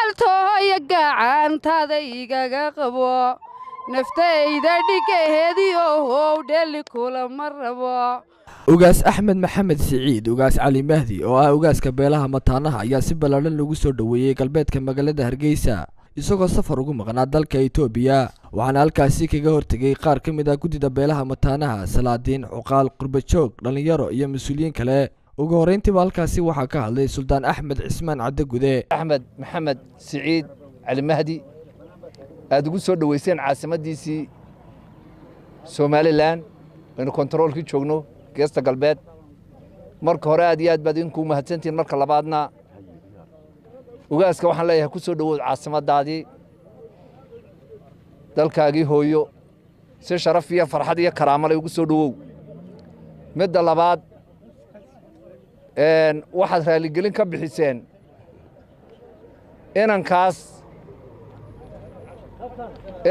galtooya gacantada igaga qabo naftayda dhigaheediyo how dheli kulama rabo ugaas axmed maxamed siciid ugaas cali mahdi oo ah ugaaska beelaha mataanaha ayaa si ballaaran lagu soo dhaweeyay galbeedka magaalada Hargeysa isagoo safar ugu maqnaa dalka Itoobiya waxaana halkaasi kaga hortagay qaar ka mid ah gudida beelaha mataanaha salaadiin cuqaal qurbajoog dhalinyaro iyo mas'uuliyiin kale ugu horeyntii halkaasi waxaa ka hadlay Suldaan Axmed Cismaan Cadagude Axmed Maxamed Siciid Cali Mahdi aad ugu soo dhaweyseen caasimadiisii Somaliland inuu controlkii joogno geesta galbeed marka hore aad iyo aad baad idinku mahadsantiin marka labaadna ugaaska waxaan leeyahay ku soo dhawood caasimadaadii dalkaagii hooyo si sharaf iyo farxad iyo karaamo leh ugu soo dhawow midda labaad waxaad raaligelin ka bixiseen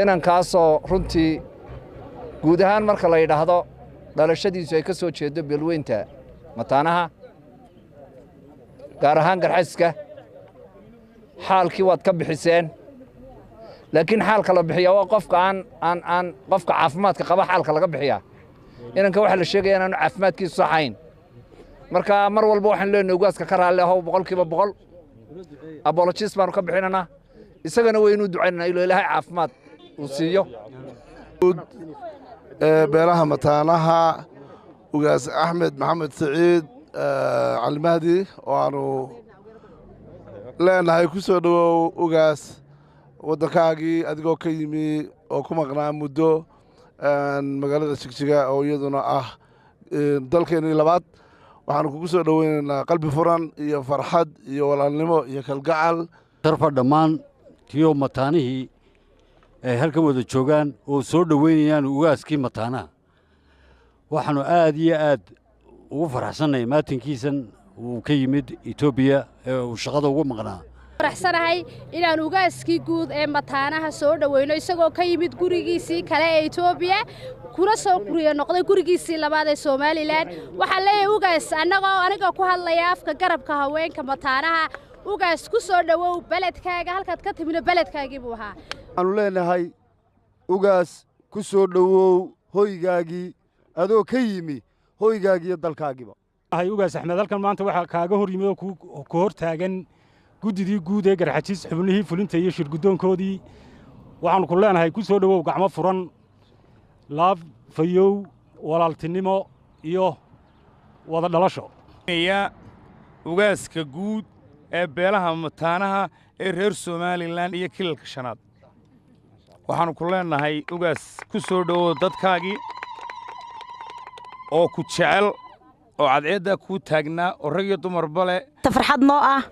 inankaasoo runtii guud ahaan marka la yidhaahdo dhalashadiisu ay ka soo jeedo beelweynta mataanaha gaar ahaan garxayska xaalkii waad ka bixiseen laakiin xaalka la bixiyaa waa qofka aan qofka caafimaadka qaba xaalka laga bixiyaa inanka waxa la sheegaya inaanu caafimaadkiisu saxayn marka mar walba waxaan leenahay ugaaska ka raalli ahow 100% apologies baanu ka bixinanaa isagana waynu ducaynaa ilaahay caafimaad uu siiyo beelaha mataanaha ugaas Axmed Maxamed Siciid Cali Mahdi oo aanu leenahay ku soo dhawow ugaas waddankaagii adigoo ka yimi oo ku maqnaa muddo magaalada Jigjiga oo iyaduna ah dalkeenii labaad waxaanu kugu soo dhaweynaynaa qalbi furan iyo farxad iyo walaalnimo iyo kalgacal sharfa dhammaan tiyo mataanihii ay halkan wada joogaan oo soo dhaweynayaan ugaaskii mataanaha waxaanu aad iyo aad ugu faraxsanahay maatinkiisan uu ka yimid Itoobiya ee uu shaqada ugu maqnaa faraxsanahay inaan ugaaskii guud ee mataanaha soo dhaweyno isagoo ka yimid gurigiisii kale ee Itoobiya kuna soo guriyo noqday gurigiisii labaad ee Somaliland waxa leeyahay ugaas aniga ku hadlaya afka garabka haweenka mataanaha ugaas ku soo dhawow baladkaaga halkaad ka timid baladkaagii buu ahaa aanu leenahay ugaas ku soo dhawow hoygaagii adoo ka yimi hoygaagii dalkaagiiba ugaas Axmed halkan maanta waxa kaaga hor yimid oo ku hortaagan gudidii guud ee garxajis xubnihii fulinta iyo shirgudoonkoodii waxaan ku leenahay ku soo dhawow gacmo furan laab fayow walaaltinimo iyo wada dhalasho ugaaska guud ee beelaha mataanaha ee reer Somaliland iyo kilalka shanaad waxaan ku leenahay ugaas ku soo dhawow dadkaagii oo ku jecel oo cadceedda ku taagnaa oo rag iyo dumarba leh farxad noo ah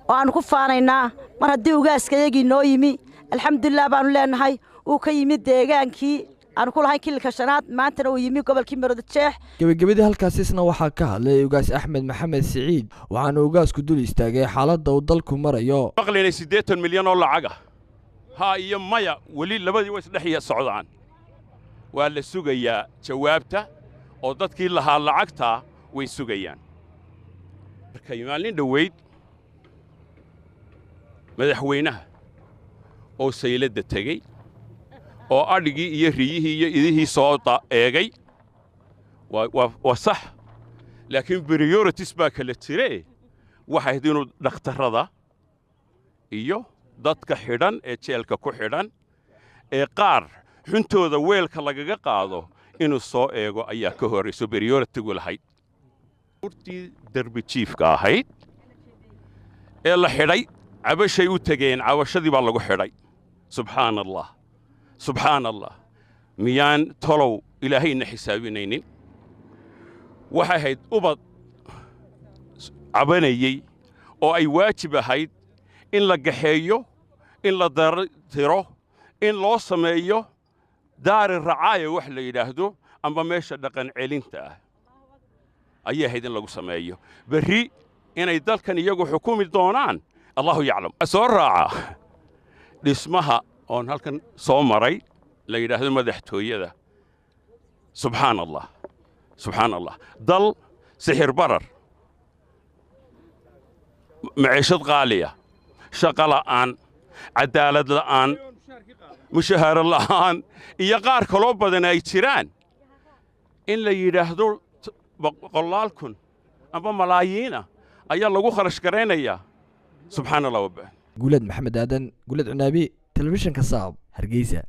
oo aan ku faanaynaa mar haddii ugaaskayagii noo yimi alxamdulilah baanu leenahay uu ka yimid deegaankii aan ku lahay kilalka shanaad maantana uu yimi gobolkii Maroodijeex gabagabadii halkaasina waxaa ka hadlay ugaas Axmed Maxamed Siciid waxaana ugaasku dul istaagay xaaladda uu dalku marayo maqlaynay 80 milyan oo lacag ah ha iyo maya wali labadii way isdhex socdaan waa la sugayaa jawaabta oo dadkii lahaa lacagta way sugayaan marka maalin dhaweyd madaxweynaha oo sayladda tagay oo adhigii iyo riyihii iyo idihii soo eegay waa sax laakiin priorities baa kala jire waxay inuu dhakhtarada iyo dadka xidhan ee jeelka ku xidhan ee qaar xuntooda weelka lagaga qaado inuu soo eego ayaa ka horeyso priority-gu lahayd urtii darbi jiifka ahayd ee la xidhay cabashay u tageen cabashadii baa lagu xidhay subxaan allah miyaan tolow ilaahayna xisaabinaynin waxay ahayd ubad cabanayey oo ay waajib ahayd in la gaxeeyo in la dartiro in loo sameeyo daari racaaya wax la yidhaahdo amba meesha dhaqan celinta ah ayay ahayd in lagu sameeyo berri inay dalkan iyagu xukumi doonaan allahu yaclam soo raaca dhismaha oon halkan soo maray la yidhaahdo madaxtooyada subxaan allah dal sixir barar maciishad qaaliya shaqo la'aan cadaalad la'aan mushahaaro la'aan iyo qaar kaloo badan ay jiraan in la yidhaahdo boqolaal kun amba malaayiina ayaa lagu kharash garaynayaa subxaan allah wabah guulad maxamed aadan guulad cunaabi telefishinka saab hargeysa